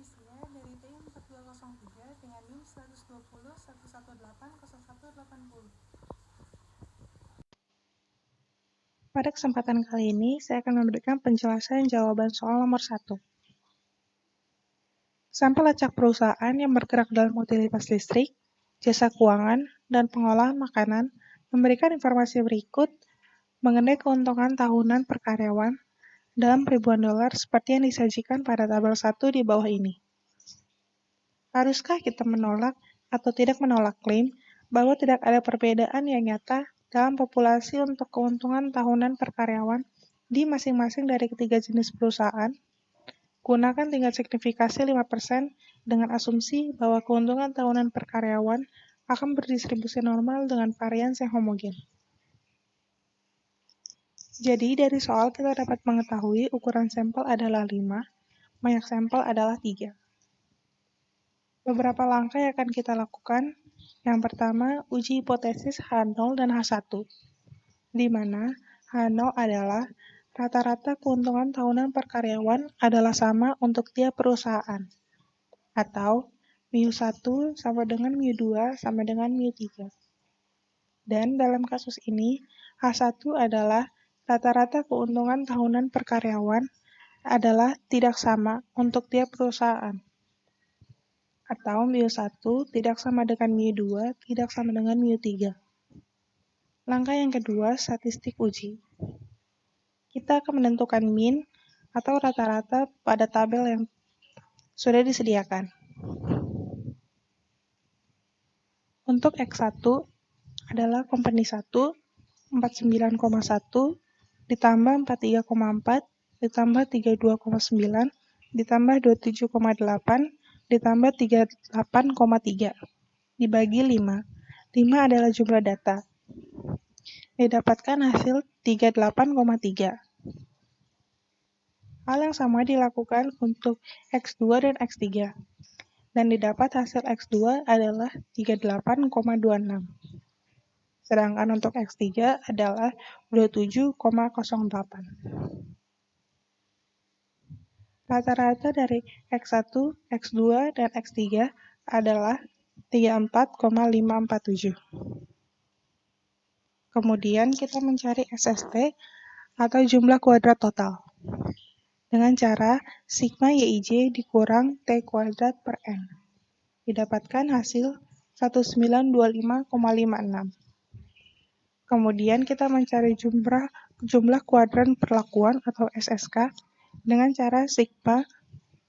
Sia dari TI 4203 dengan NIM 120 118 0180. Pada kesempatan kali ini, saya akan memberikan penjelasan jawaban soal nomor 1. Sampel acak perusahaan yang bergerak dalam utilitas listrik, jasa keuangan, dan pengolahan makanan memberikan informasi berikut mengenai keuntungan tahunan per karyawan dalam ribuan dolar seperti yang disajikan pada tabel 1 di bawah ini. Haruskah kita menolak atau tidak menolak klaim bahwa tidak ada perbedaan yang nyata dalam populasi untuk keuntungan tahunan per karyawan di masing-masing dari ketiga jenis perusahaan? Gunakan tingkat signifikasi 5% dengan asumsi bahwa keuntungan tahunan per karyawan akan berdistribusi normal dengan varians yang homogen. Jadi, dari soal kita dapat mengetahui ukuran sampel adalah 5, banyak sampel adalah 3. Beberapa langkah yang akan kita lakukan. Yang pertama, uji hipotesis H0 dan H1, di mana H0 adalah rata-rata keuntungan tahunan per karyawan adalah sama untuk tiap perusahaan, atau μ1 sama dengan μ2 sama dengan μ3. Dan dalam kasus ini, H1 adalah rata-rata keuntungan tahunan per karyawan adalah tidak sama untuk tiap perusahaan, atau μ1 tidak sama dengan μ2 tidak sama dengan μ3. Langkah yang kedua, statistik uji. Kita akan menentukan mean atau rata-rata pada tabel yang sudah disediakan. Untuk X1 adalah company 1, 49,1, ditambah 43,4, ditambah 32,9, ditambah 27,8, ditambah 38,3, dibagi 5. 5 adalah jumlah data. Didapatkan hasil 38,3. Hal yang sama dilakukan untuk X2 dan X3. Dan didapat hasil X2 adalah 38,26. Sedangkan untuk X3 adalah 27,08. Rata-rata dari X1, X2, dan X3 adalah 34,547. Kemudian kita mencari SST atau jumlah kuadrat total dengan cara sigma YIJ dikurang T kuadrat per N. Didapatkan hasil 1925,56. Kemudian kita mencari jumlah kuadran perlakuan atau SSK dengan cara sigma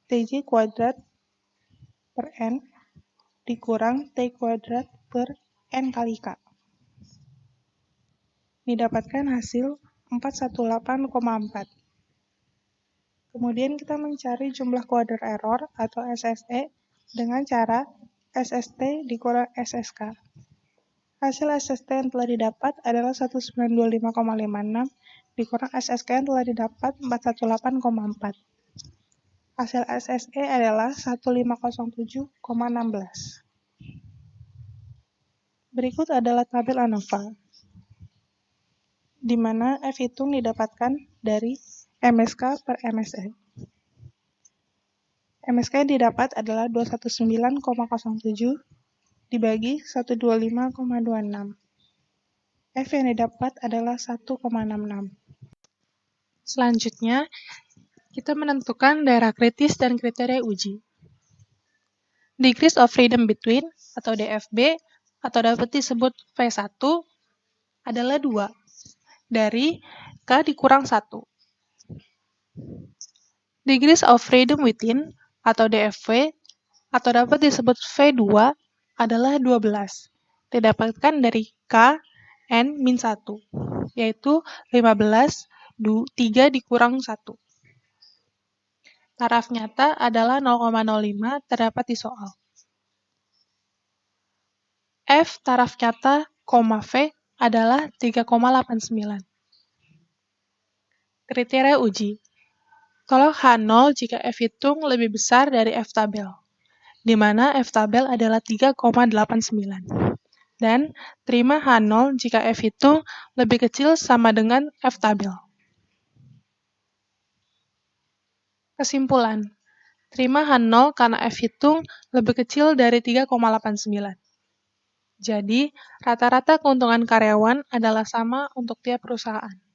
TJ kuadrat per N dikurang T kuadrat per N kali K. Didapatkan hasil 418,4. Kemudian kita mencari jumlah kuadrat error atau SSE dengan cara SST dikurang SSK. Hasil SST yang telah didapat adalah 1925,56 dikurang SSK yang telah didapat 418,4. Hasil SSE adalah 1507,16. Berikut adalah tabel ANOVA, di mana F hitung didapatkan dari MSK per MSE. MSK yang didapat adalah 219,07 dibagi 125,26. F yang didapat adalah 1,66. Selanjutnya, kita menentukan daerah kritis dan kriteria uji. Degrees of freedom between atau DFB atau dapat disebut V1 adalah 2 dari K dikurang 1. Degrees of freedom within atau DFW atau dapat disebut V2 adalah 12. Didapatkan dari K N-1, yaitu 15, 3 dikurang 1. Taraf nyata adalah 0,05 terdapat di soal. F taraf nyata, V adalah 3,89. Kriteria uji. Tolak H0 jika F hitung lebih besar dari F tabel, di mana F tabel adalah 3,89. Dan terima H0 jika F hitung lebih kecil sama dengan F tabel. Kesimpulan, Terima H0 karena F hitung lebih kecil dari 3,89. Jadi, rata-rata keuntungan karyawan adalah sama untuk tiap perusahaan.